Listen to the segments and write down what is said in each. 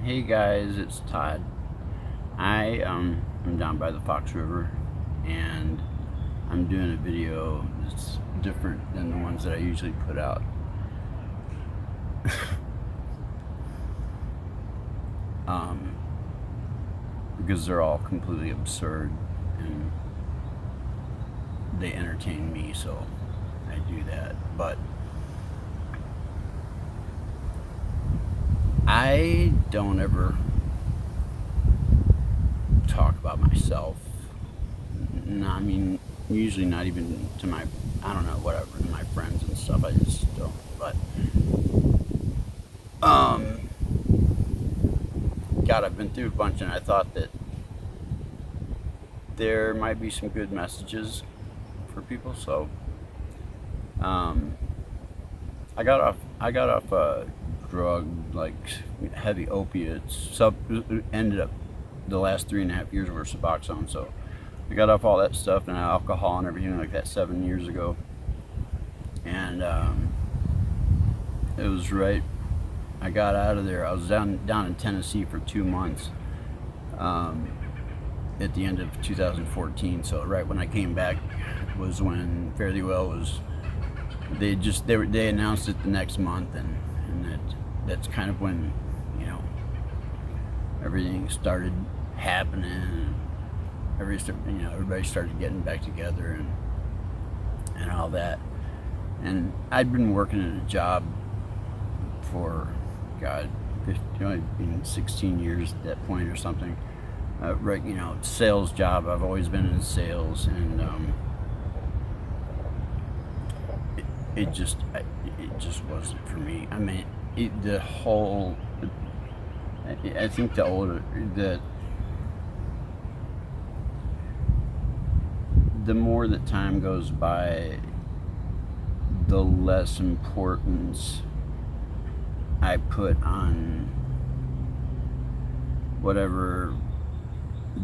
Hey guys, it's Todd. I am down by the Fox River, and I'm doing a video that's different than the ones that I usually put out. Because they're all completely absurd and they entertain me, so I do that. But I don't ever talk about myself. No, I mean, usually not even to my, I don't know, whatever, to my friends and stuff. I just don't. But, God, I've been through a bunch, and I thought that there might be some good messages for people. So, I got off a drug, like heavy opiates. Ended up the last 3.5 years were Suboxone. So I got off all that stuff and alcohol and everything like that 7 years ago. And it was right. I got out of there. I was down in Tennessee for 2 months. At the end of 2014. So right when I came back was when Fairly Well was. They announced it the next month, and that's kind of when, you know, everything started happening. Everybody started getting back together and all that. And I'd been working at a job for, God, 16 years at that point or something. Right, sales job. I've always been in sales, and it just wasn't for me. I mean, I think the more that time goes by, the less importance I put on whatever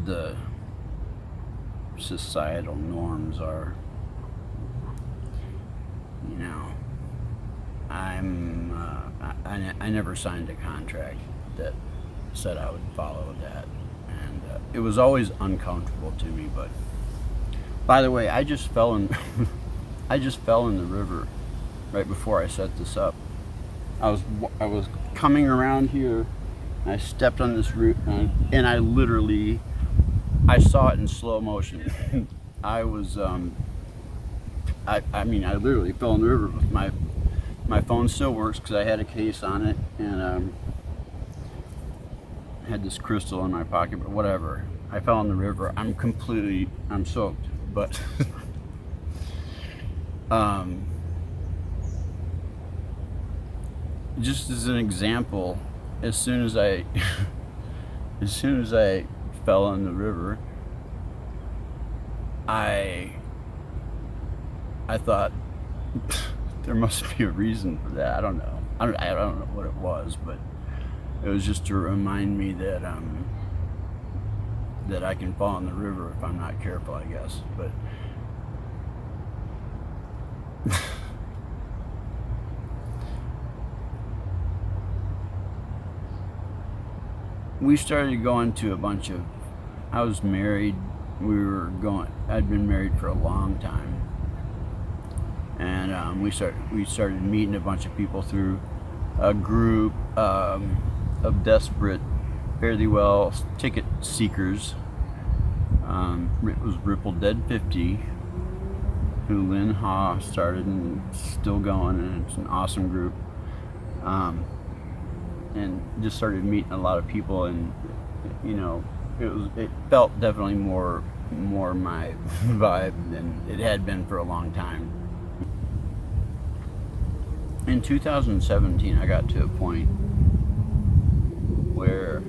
the societal norms are. I never signed a contract that said I would follow that, and it was always uncomfortable to me. But by the way, I just fell in the river right before I set this up. I was coming around here, and I stepped on this root, and I saw it in slow motion. I literally fell in the river. With my phone still works because I had a case on it, and had this crystal in my pocket, but whatever. I fell in the river. I'm soaked, but just as an example, as soon as I fell in the river, I thought there must be a reason for that. I don't know. I don't know what it was, but it was just to remind me that that I can fall in the river if I'm not careful, I guess. But we started going to a bunch of. I was married. I'd been married for a long time. And we started meeting a bunch of people through a group of desperate, Fairly Well ticket seekers. It was Ripple Dead 50, who Lynn Ha started and still going, and it's an awesome group. And just started meeting a lot of people, and it felt definitely more my vibe than it had been for a long time. In 2017, I got to a point where,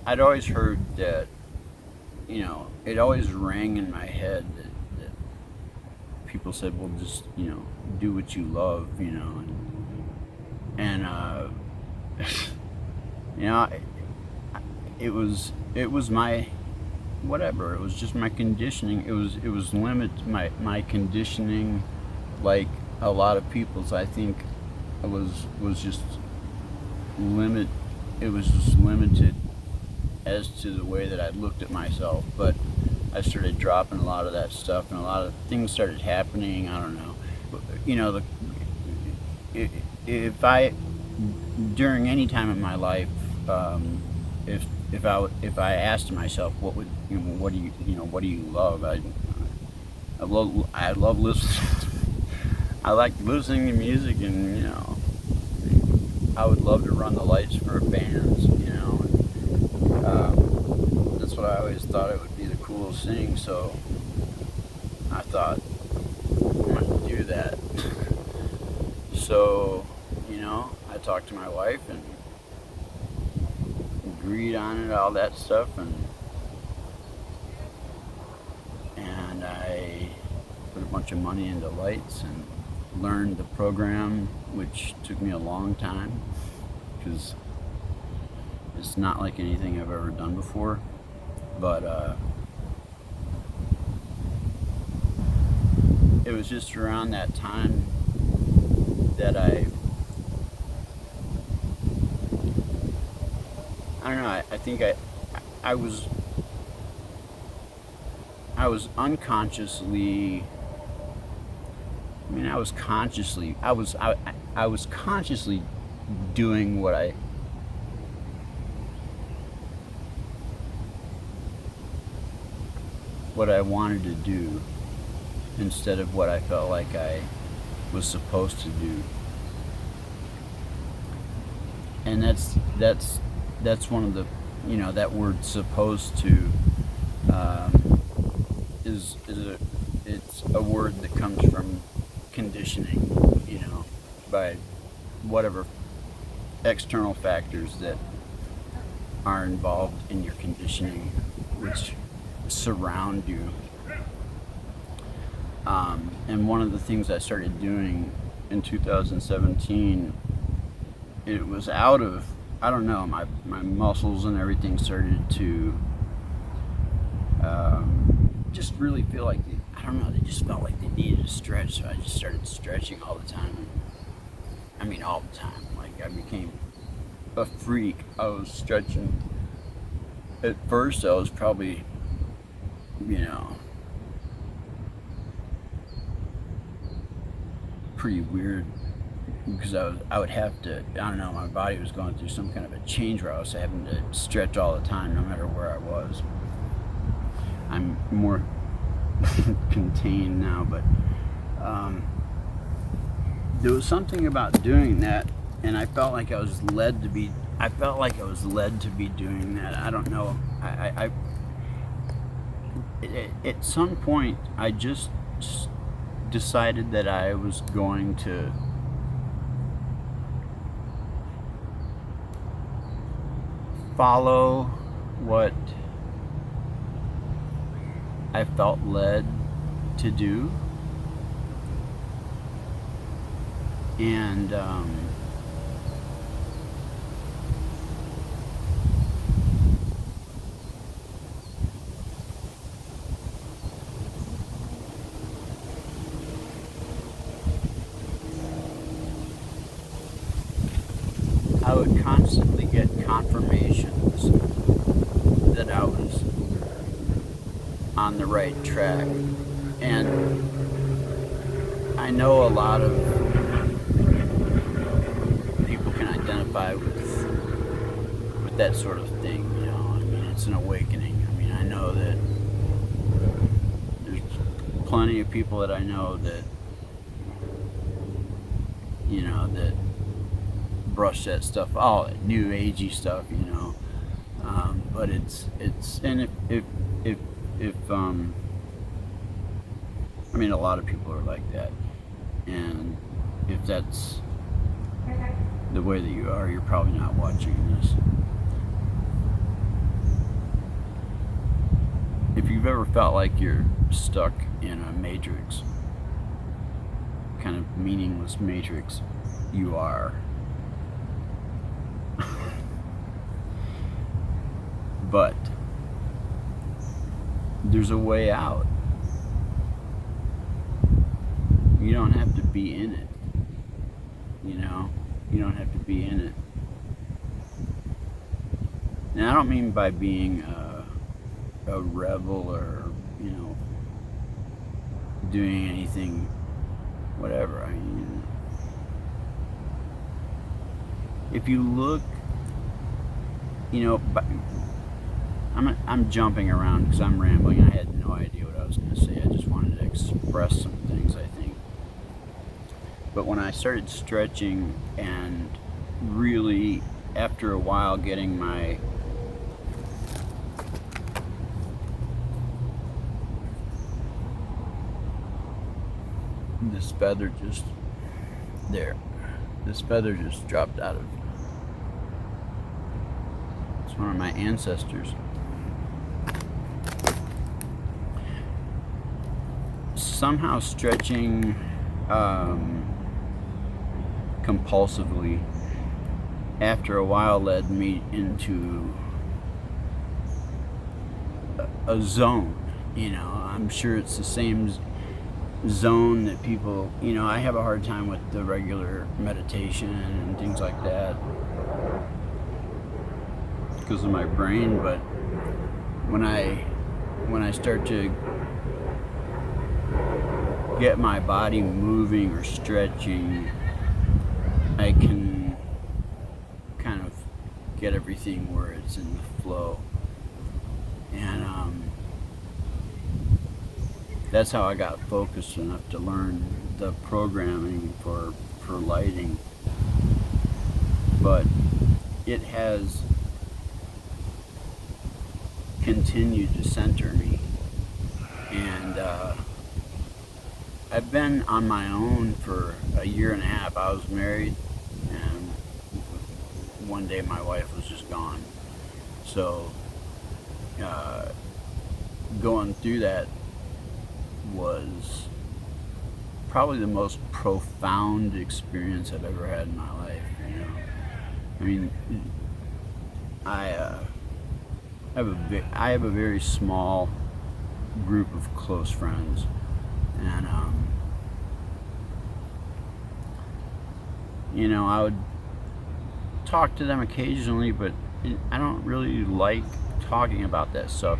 I'd always heard that, it always rang in my head that people said, well, just, do what you love, and it was my, whatever, it was just my conditioning. It was my conditioning, like a lot of people's, I think, was just it was just limited as to the way that I looked at myself. But I started dropping a lot of that stuff, and a lot of things started happening. I don't know, you know, if I during any time in my life, if I asked myself what would what do what do you love, I love listening. I like listening to music, and I would love to run the lights for bands. That's what I always thought it would be the coolest thing. So I thought I'm gonna do that. So I talked to my wife and agreed on it, all that stuff, and I put a bunch of money into lights and learned the program, which took me a long time because it's not like anything I've ever done before. But it was just around that time that I don't know. I think I was unconsciously. I mean, I was consciously doing what I wanted to do instead of what I felt like I was supposed to do. And that's one of the, that word "supposed to" it's a word that comes from conditioning, by whatever external factors that are involved in your conditioning, which surround you. And one of the things I started doing in 2017, it was out of, I don't know, my muscles and everything started to just really feel like, I don't know, they just felt like they needed a stretch. So I just started stretching all the time. I mean, all the time. Like, I became a freak. I was stretching. At first, I was probably, pretty weird, because I would have to, I don't know, my body was going through some kind of a change where I was having to stretch all the time, no matter where I was. I'm more contained now, but there was something about doing that, and I felt like I was led to be doing that. I don't know. At some point, I just decided that I was going to follow what I felt led to do, and I would constantly get confirmations that I was on the right track. And I know a lot of people can identify with that sort of thing, I mean, it's an awakening. I mean, I know that there's plenty of people that I know that that brush that stuff, all new agey stuff, but it's and if I mean, a lot of people are like that, and if that's the way that you are, you're probably not watching this. If you've ever felt like you're stuck in a matrix, kind of meaningless matrix, you are. But there's a way out. You don't have to be in it. You don't have to be in it. And I don't mean by being a rebel or, you know, doing anything, whatever. I mean, if you look, you know, I'm jumping around because I'm rambling. I had no idea what I was going to say. I just wanted to express some things, I think. But when I started stretching and really, after a while, getting my this feather just there. This feather just dropped out of. It's one of my ancestors. Somehow stretching compulsively after a while led me into a zone. You know, I'm sure it's the same zone that people, you know, I have a hard time with the regular meditation and things like that because of my brain, but when I start to get my body moving or stretching, I can kind of get everything where it's in the flow. And that's how I got focused enough to learn the programming for lighting. But it has continued to center me. And I've been on my own for a year and a half. I was married, and one day my wife was just gone. So going through that was probably the most profound experience I've ever had in my life. You know, I mean, I have a very small group of close friends, and you know, I would talk to them occasionally, but I don't really like talking about that stuff.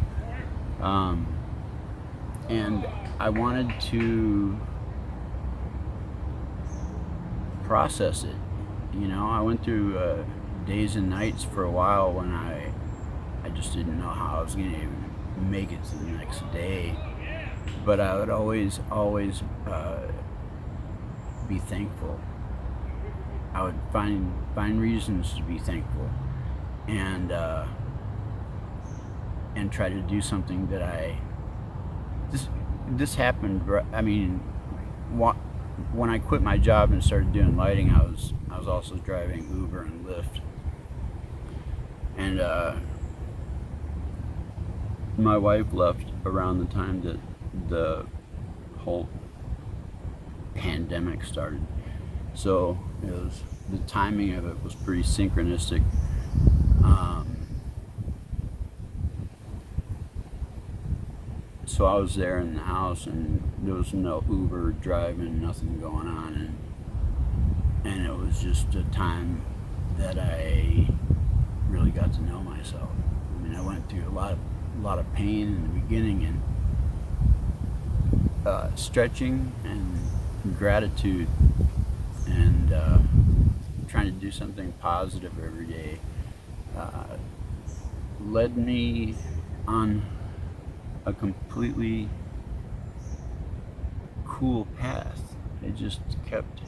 And I wanted to process it. You know, I went through days and nights for a while when I just didn't know how I was going to even make it to the next day. But I would always be thankful. I would find reasons to be thankful, and try to do something that this happened. I mean, when I quit my job and started doing lighting, I was also driving Uber and Lyft, and my wife left around the time that the whole pandemic started. So the timing of it was pretty synchronistic. So I was there in the house, and there was no Uber driving, nothing going on, and it was just a time that I really got to know myself. I mean, I went through a lot of pain in the beginning, and stretching and gratitude, and trying to do something positive every day led me on a completely cool path. It just kept,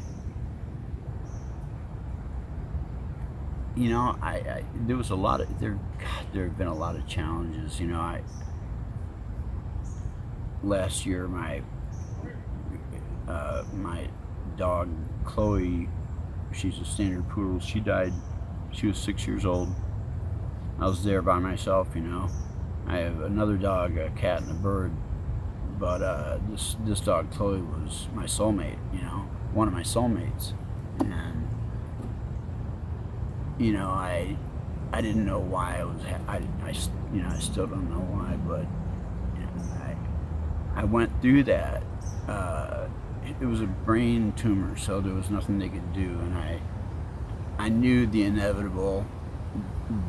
you know, there was a lot of there have been a lot of challenges. You know, last year my dog Chloe, she's a standard poodle, she died. She was 6 years old. I was there by myself, you know. I have another dog, a cat and a bird, but this dog Chloe was my soulmate, you know, one of my soulmates. And you know, I didn't know why I still don't know why, but you know, I went through that. It was a brain tumor, so there was nothing they could do, and I knew the inevitable,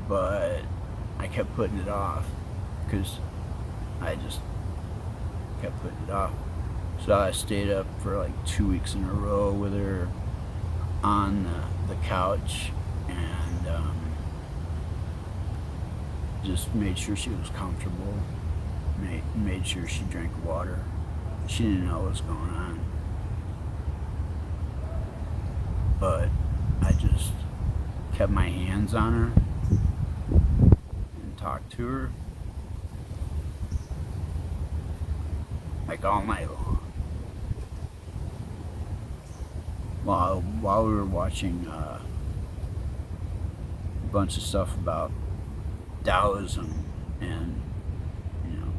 but I kept putting it off because I just kept putting it off. So I stayed up for like 2 weeks in a row with her on the couch, and just made sure she was comfortable, made sure she drank water. She didn't know what was going on, but I just kept my hands on her and talked to her like all night long while we were watching a bunch of stuff about Taoism and, you know,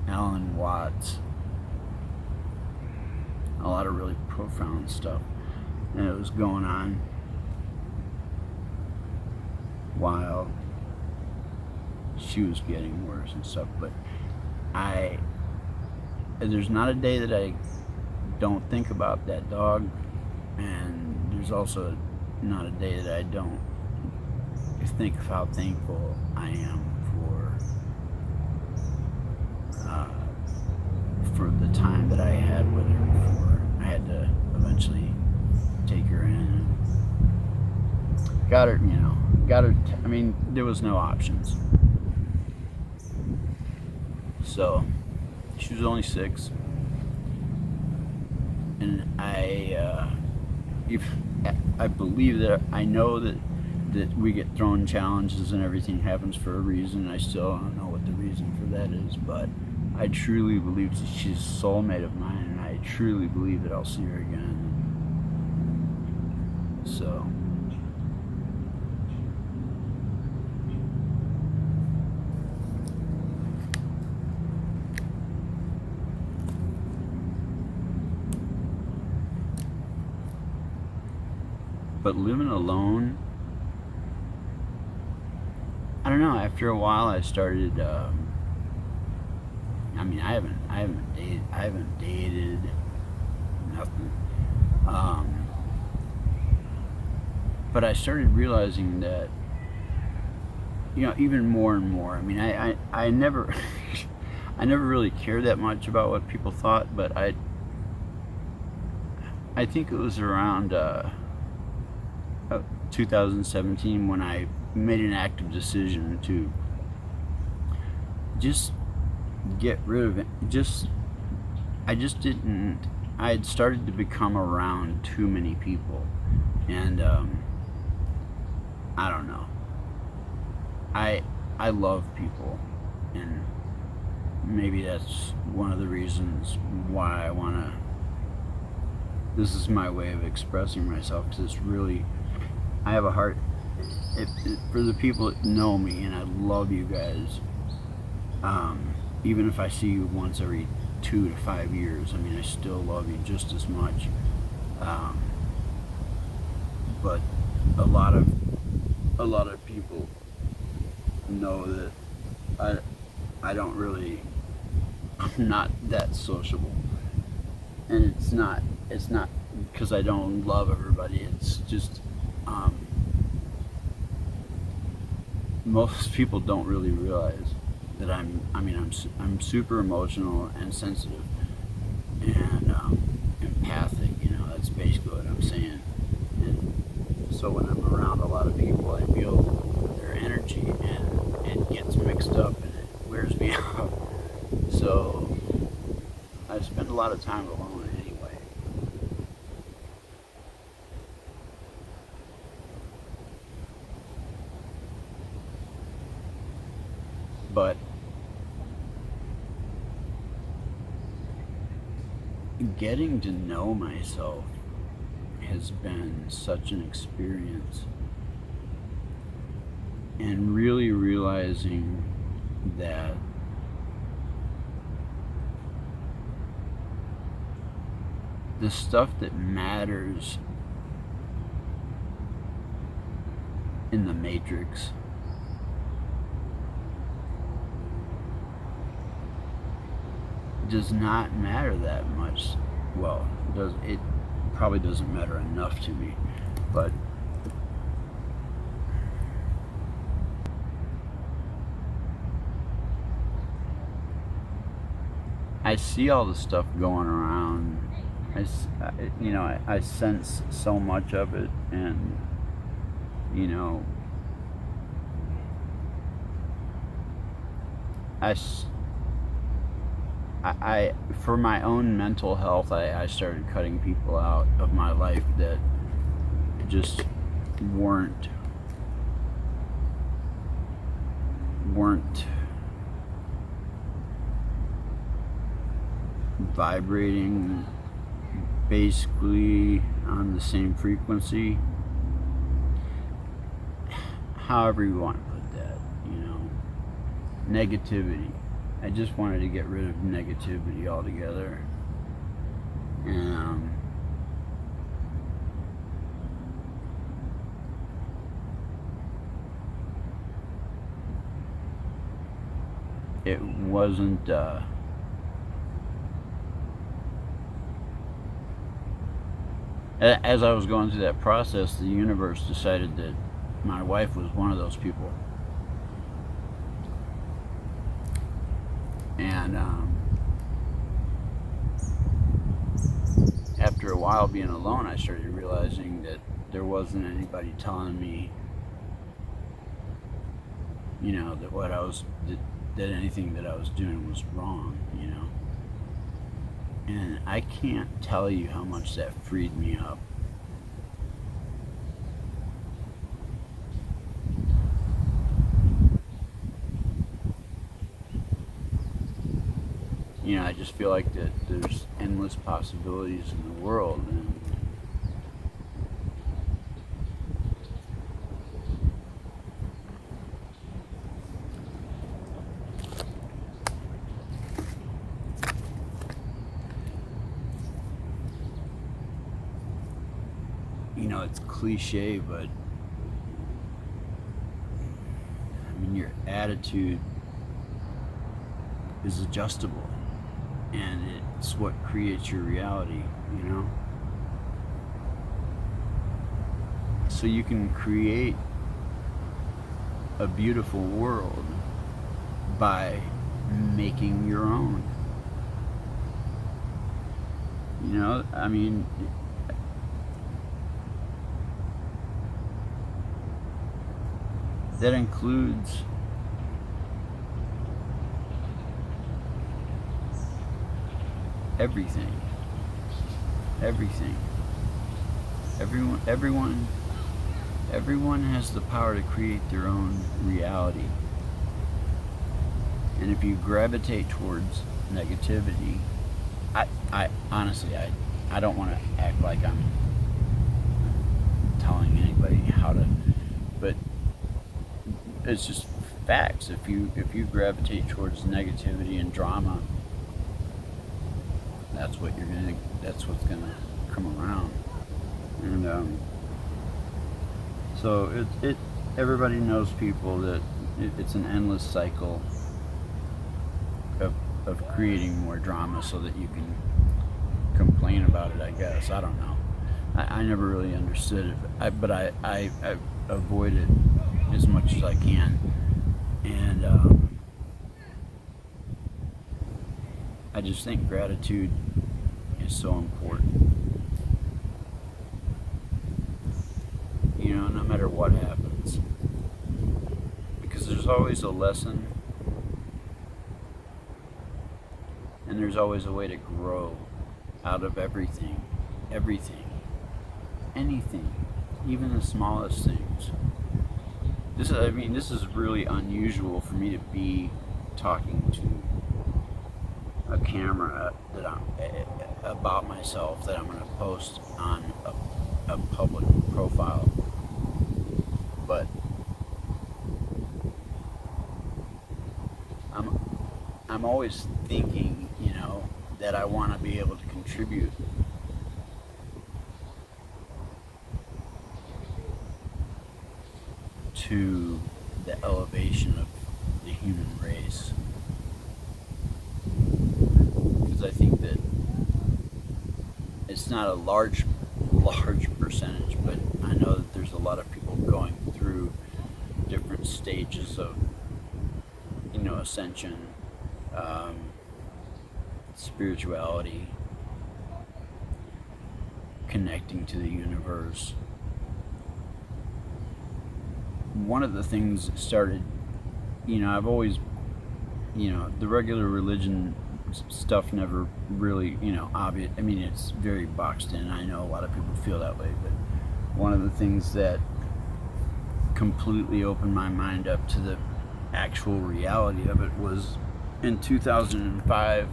Alan Watts, a lot of really profound stuff, and it was going on while she was getting worse and stuff. But there's not a day that I don't think about that dog, and there's also not a day that I don't think of how thankful I am for the time that I had with her before I had to eventually take her in and got her. I mean, there was no options. So she was only 6, and I believe that I know that we get thrown challenges and everything happens for a reason. I still don't know what the reason for that is, but I truly believe that she's a soulmate of mine, and I truly believe that I'll see her again. So but living alone, I don't know. After a while, I started. I mean, I haven't dated, nothing. But I started realizing that, even more and more. I mean, I never, I never really cared that much about what people thought, but I think it was around 2017 when I made an active decision to just get rid of it. I had started to become around too many people, and I don't know. I love people, and maybe that's one of the reasons why I want to. This is my way of expressing myself, because it's really, I have a heart. For the people that know me, and I love you guys, even if I see you once every 2 to 5 years, I mean, I still love you just as much. But a lot of people know that I'm not that sociable, and it's not because I don't love everybody. It's just most people don't really realize that I'm super emotional and sensitive and empathic. That's basically what I'm saying. And so when I'm around a lot of people, I feel their energy, and it gets mixed up and it wears me out. So I spend a lot of time alone anyway. But getting to know myself has been such an experience, and really realizing that the stuff that matters in the Matrix does not matter that much. Well, it probably doesn't matter enough to me, but I see all the stuff going around. I sense so much of it, and you know, for my own mental health, I started cutting people out of my life that just weren't vibrating basically on the same frequency. However you want to put that, negativity. I just wanted to get rid of negativity altogether. And it wasn't as I was going through that process, the universe decided that my wife was one of those people. And after a while being alone, I started realizing that there wasn't anybody telling me, that what I was, that anything that I was doing was wrong, And I can't tell you how much that freed me up. I just feel like that there's endless possibilities in the world, and it's cliche, but your attitude is adjustable, and it's what creates your reality, So you can create a beautiful world by making your own. That includes everything. Everyone has the power to create their own reality. And if you gravitate towards negativity, I honestly, I don't want to act like I'm telling anybody how to, but it's just facts. If you gravitate towards negativity and drama, that's what's gonna come around. And so everybody knows people that it's an endless cycle of creating more drama so that you can complain about it, I guess. I don't know. I never really understood it, but I avoid it as much as I can. And I just think gratitude is so important. No matter what happens. Because there's always a lesson, and there's always a way to grow out of everything, anything, even the smallest things. This is really unusual for me to be talking to a camera about myself that I'm going to post on a public profile. But I'm always thinking, that I want to be able to contribute to the elevation of the human race. Because I think that it's not a large percentage, but I know that there's a lot of people going through different stages of, ascension, spirituality, connecting to the universe. One of the things that started, I've always, the regular religion stuff never really, obvious. I mean, it's very boxed in. I know a lot of people feel that way, but one of the things that completely opened my mind up to the actual reality of it was in 2005.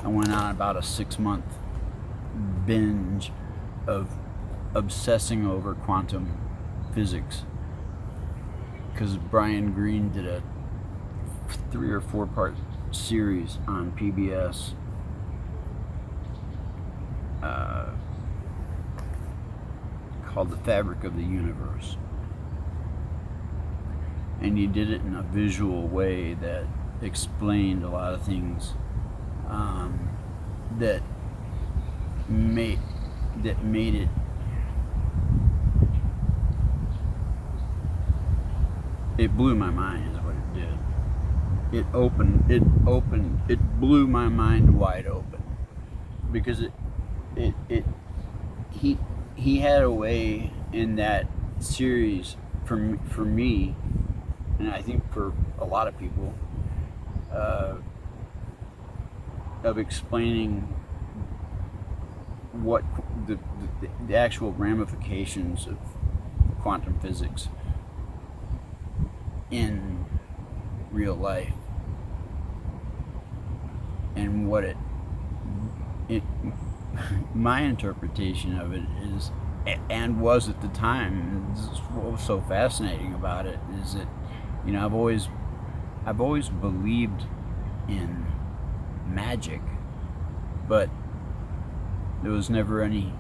I went on about a 6-month binge of obsessing over quantum physics, because Brian Greene did a 3 or 4 part series on PBS called The Fabric of the Universe, and he did it in a visual way that explained a lot of things that made it blew my mind, is what it did. It blew my mind wide open, because he had a way in that series for me, and I think for a lot of people, of explaining what the actual ramifications of quantum physics in real life, and what it my interpretation of it is, and was at the time, this is what was so fascinating about it, is that I've always believed in magic, but there was never any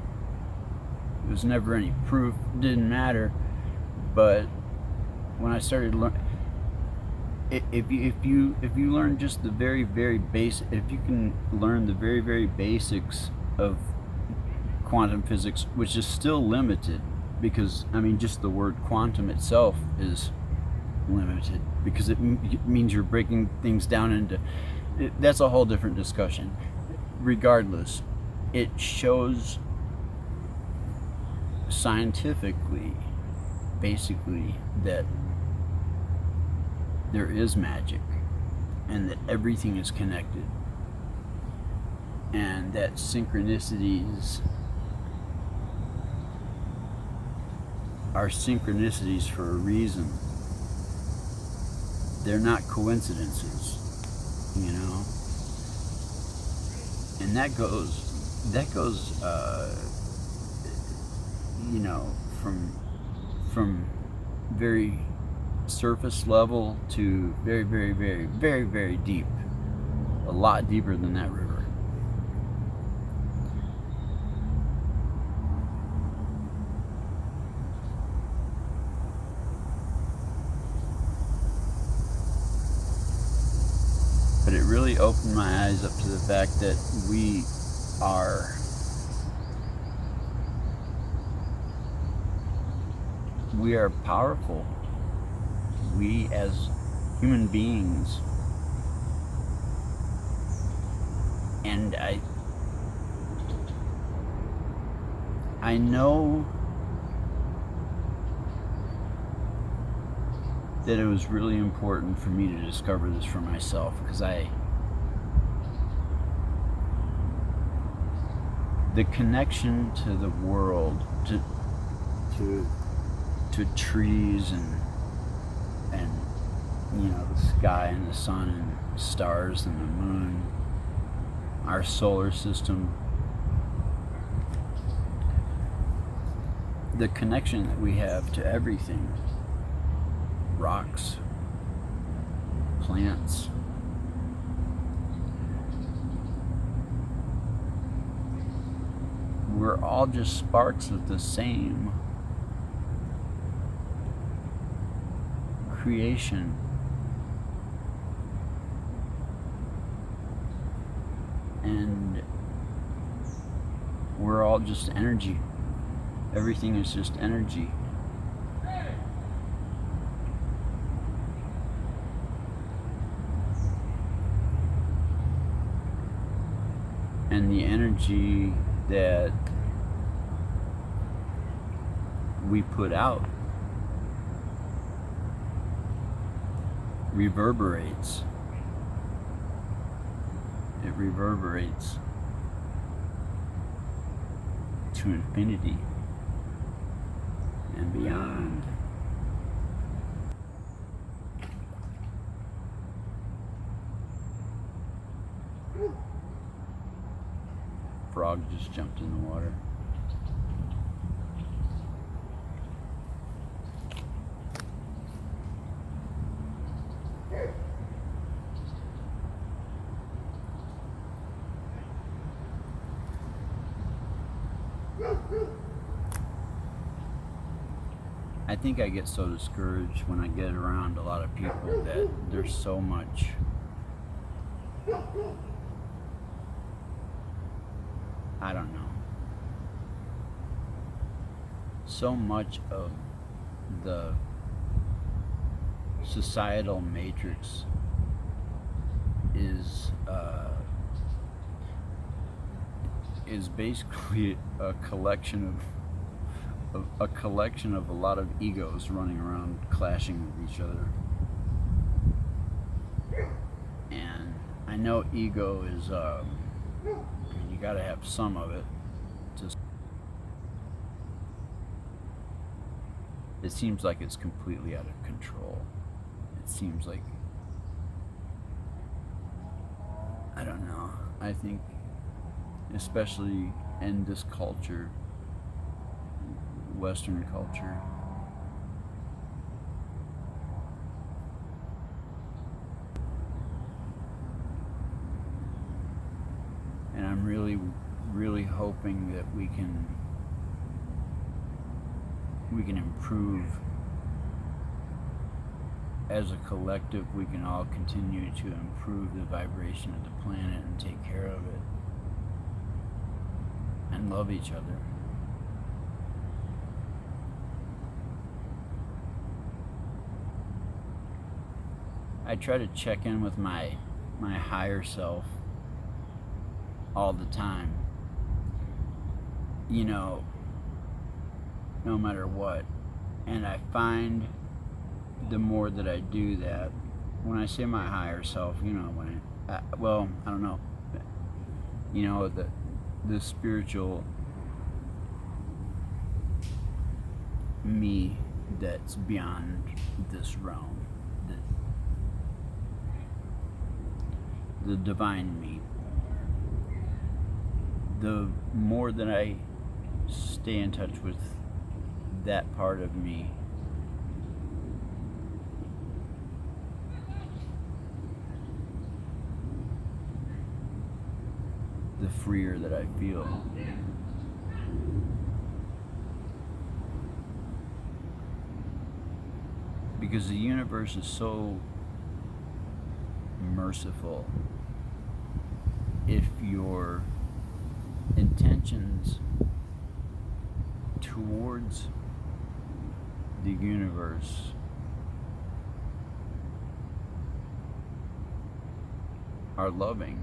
proof. It didn't matter. But when I started learning, if you learn just the very, very basic, if you can learn the very, very basics of quantum physics, which is still limited, because just the word quantum itself is limited, because it means you're breaking things down into, that's a whole different discussion. Regardless, it shows scientifically, basically, that there is magic, and that everything is connected, and that synchronicities are synchronicities for a reason. They're not coincidences, and that goes from very surface level to very, very, very, very, very deep, a lot deeper than that river. But it really opened my eyes up to the fact that we are powerful. We as human beings, and I know that it was really important for me to discover this for myself, because the connection to the world, to trees and the sky and the sun and stars and the moon, our solar system, the connection that we have to everything, rocks, plants, we're all just sparks of the same creation. And we're all just energy. Everything is just energy. and the energy that we put out reverberates. It reverberates to infinity and beyond. Frog just jumped in the water. I think I get so discouraged when I get around a lot of people that there's so much I don't know. So much of the societal matrix is basically a collection of a lot of egos running around clashing with each other. And I know ego is you got to have some of it. It seems like it's completely out of control. It seems like, I don't know. I think, especially in this culture, Western culture, and I'm really hoping that we can improve as a collective. We can all continue to improve the vibration of the planet and take care of it and love each other. I try to check in with my higher self all the time, you know, no matter what. And I find the more that I do that, when I say my higher self, you know, I don't know, you know, the spiritual me that's beyond this realm, the divine me. The more that I stay in touch with that part of me, the freer that I feel. Because the universe is so merciful if your intentions towards the universe are loving.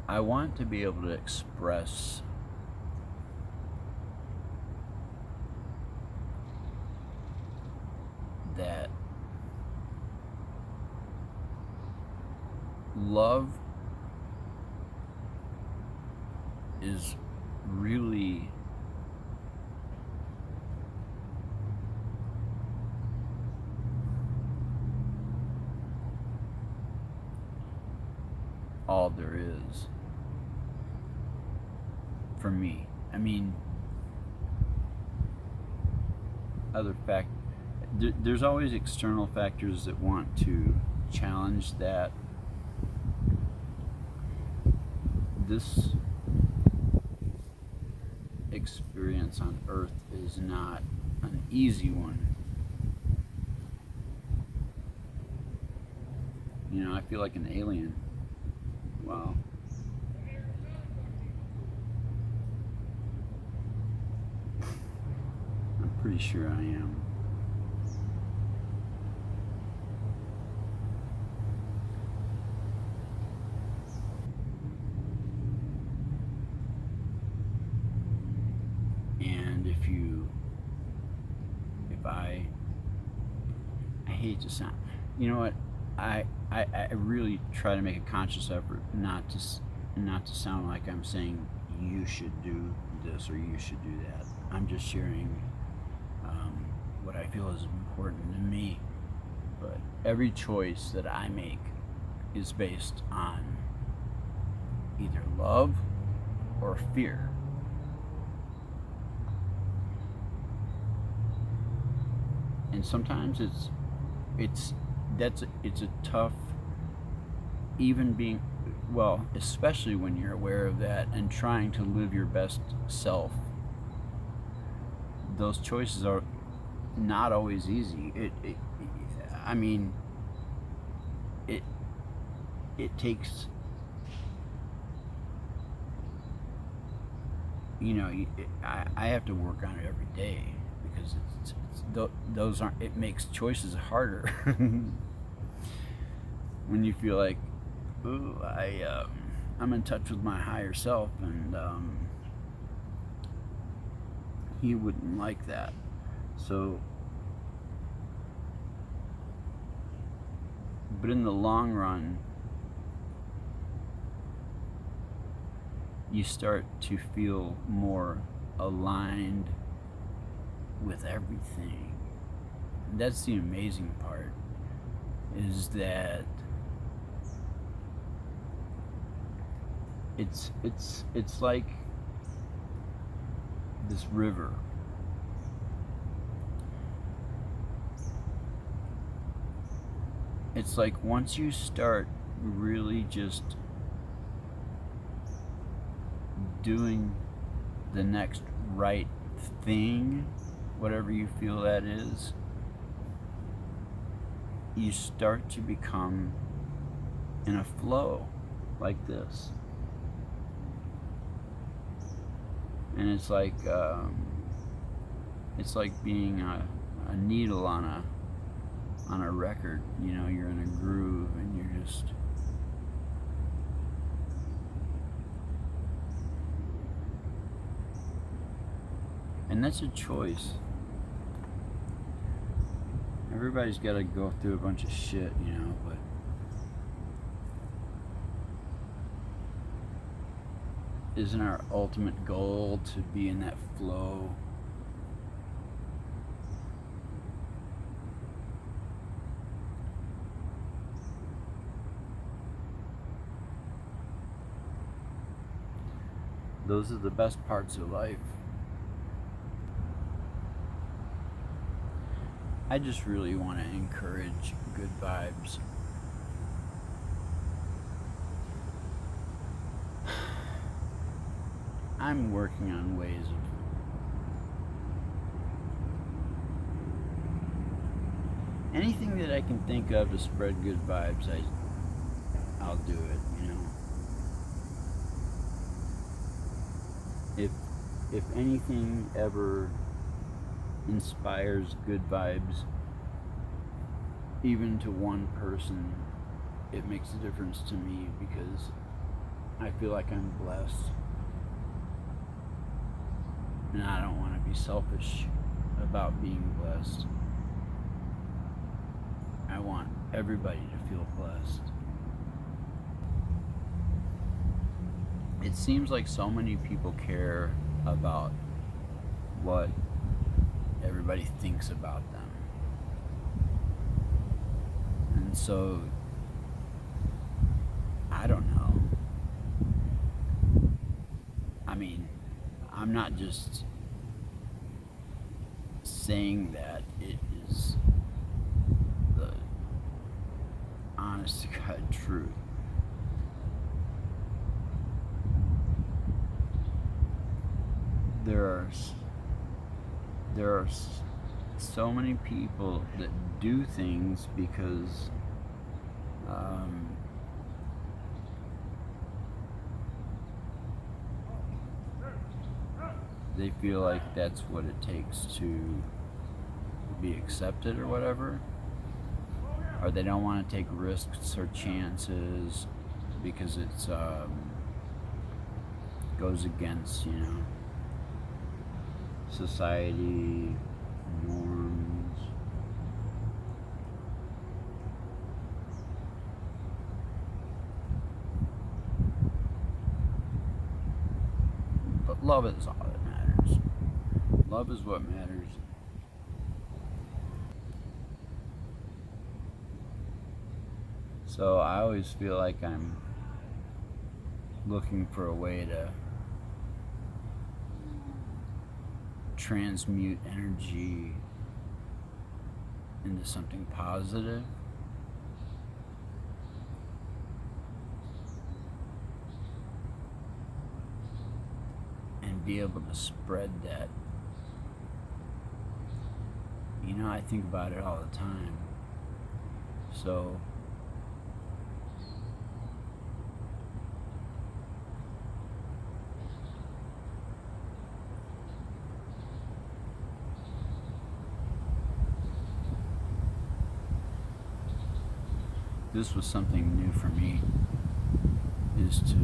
I want to be able to express that love is really all there is for me. I mean, there's always external factors that want to challenge that. This experience on Earth is not an easy one. You know, I feel like an alien. Wow. I'm pretty sure I am. if I hate to sound, you know what, I really try to make a conscious effort not to sound like I'm saying you should do this or you should do that. I'm just sharing what I feel is important to me. But every choice that I make is based on either love or fear. And sometimes it's a tough, even being, well, especially when you're aware of that and trying to live your best self. Those choices are not always easy. I mean, it takes, you know, I have to work on it every day because those aren't, it makes choices harder when you feel like, ooh, I'm in touch with my higher self, and he wouldn't like that. So, but in the long run, you start to feel more aligned with everything. That's the amazing part, is that it's like this river. It's like once you start really just doing the next right thing, whatever you feel that is, you start to become in a flow like this. And it's like being a needle on a record. You know, you're in a groove and you're just and that's a choice. Everybody's got to go through a bunch of shit, you know, but isn't our ultimate goal to be in that flow? Those are the best parts of life. I just really want to encourage good vibes. I'm working on ways of anything that I can think of to spread good vibes. I'll do it, you know. If anything ever inspires good vibes, even to one person, it makes a difference to me, because I feel like I'm blessed. And I don't want to be selfish about being blessed. I want everybody to feel blessed. It seems like so many people care about what everybody thinks about them. And so, I don't know. I mean, I'm not just saying that, it is the honest to God truth. There are so many people that do things because they feel like that's what it takes to be accepted or whatever, or they don't want to take risks or chances because it's goes against, you know, society norms. But love is all that matters. Love is what matters. So I always feel like I'm looking for a way to transmute energy into something positive. And be able to spread that. You know, I think about it all the time. So this was something new for me, is to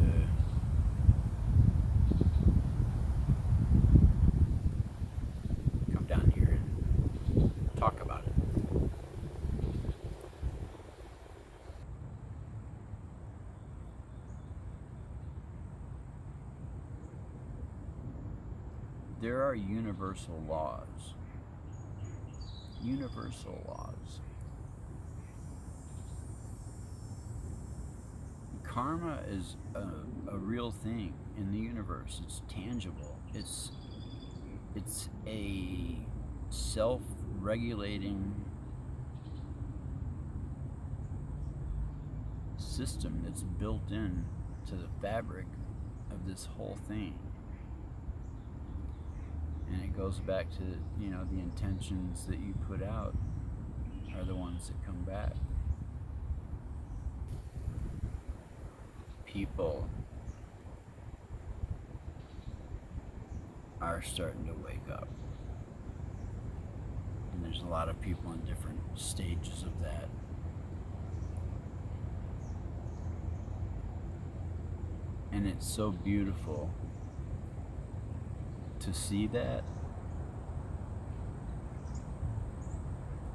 come down here and talk about it. There are universal laws. Universal laws. Karma is a real thing in the universe. It's tangible. It's a self-regulating system that's built in to the fabric of this whole thing. And it goes back to, you know, the intentions that you put out are the ones that come back. People are starting to wake up. And there's a lot of people in different stages of that. And it's so beautiful to see that,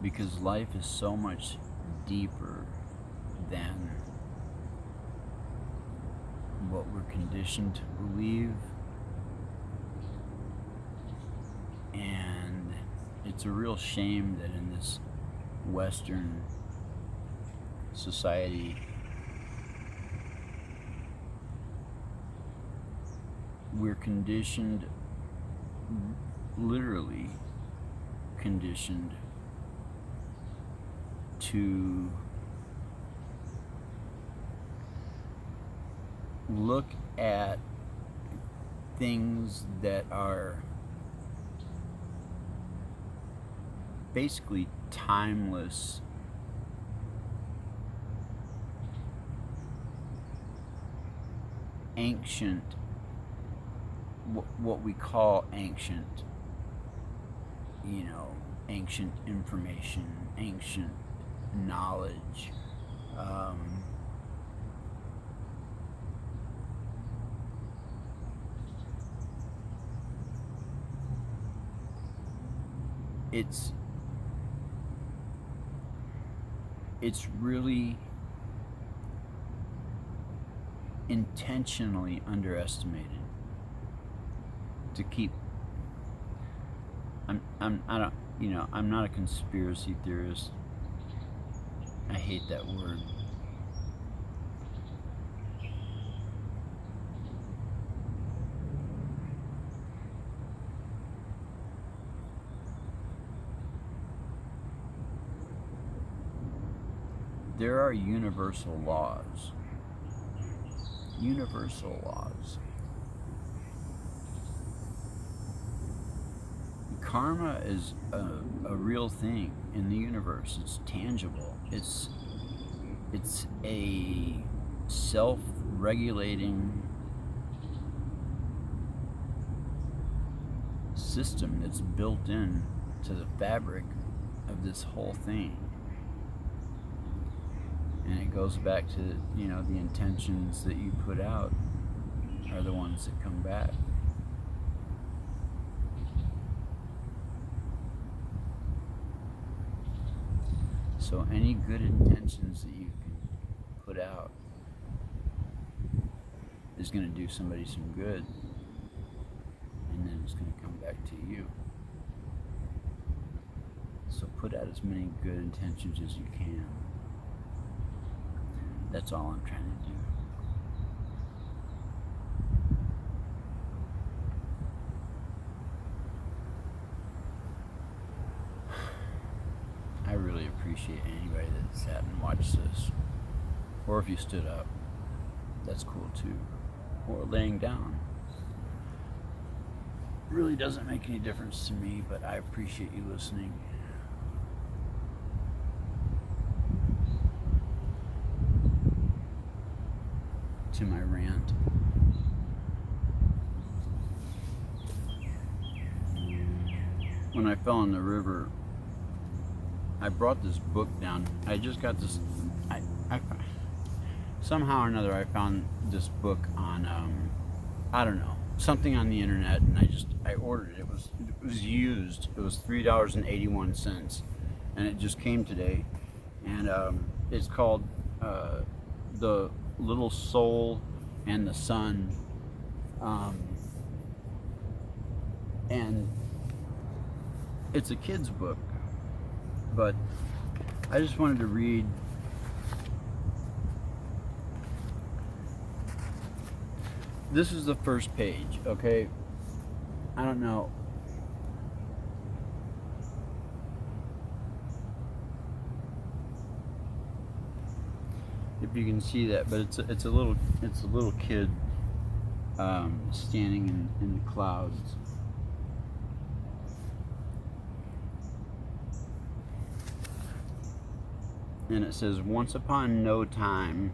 because life is so much deeper than what we're conditioned to believe. And it's a real shame that in this Western society we're conditioned, literally conditioned, to look at things that are basically timeless, ancient, what we call ancient, you know, ancient information, ancient knowledge, it's really intentionally underestimated to keep. I don't, you know, I'm not a conspiracy theorist. I hate that word. There are universal laws. Universal laws. Karma is a real thing in the universe. It's tangible. It's a self-regulating system that's built in to the fabric of this whole thing. And it goes back to, you know, the intentions that you put out are the ones that come back. So any good intentions that you can put out is going to do somebody some good, and then it's going to come back to you. So put out as many good intentions as you can. That's all I'm trying to do. I really appreciate anybody that sat and watched this. Or if you stood up, that's cool too. Or laying down. It really doesn't make any difference to me, but I appreciate you listening. To my rant. When I fell in the river, I brought this book down. I just got this. I somehow or another I found this book on I don't know, something on the internet, and I ordered it. It was used. It was $3.81, and it just came today. And it's called The Little Soul and the Sun, and it's a kid's book. But I just wanted to read this is the first page, okay? I don't know. If you can see that, but it's a little kid standing in the clouds. And it says, once upon no time,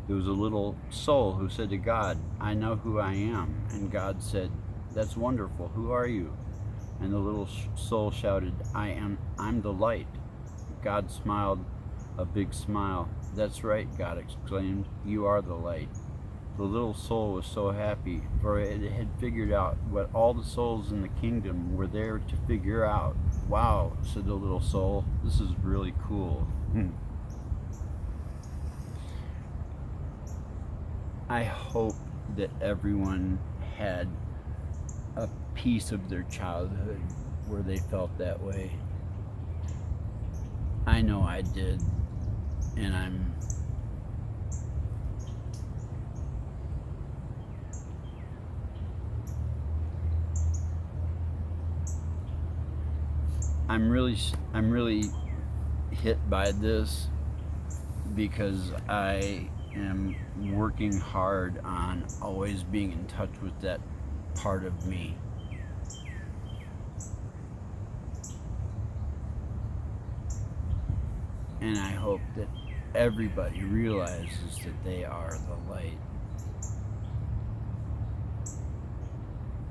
there was a little soul who said to God, I know who I am. And God said, that's wonderful. Who are you? And the little soul shouted, I'm the light. God smiled a big smile. That's right, God exclaimed. You are the light. The little soul was so happy, for it had figured out what all the souls in the kingdom were there to figure out. Wow, said the little soul. This is really cool. I hope that everyone had a piece of their childhood where they felt that way. I know I did, and I'm really hit by this because I am working hard on always being in touch with that part of me. And I hope that everybody realizes that they are the light.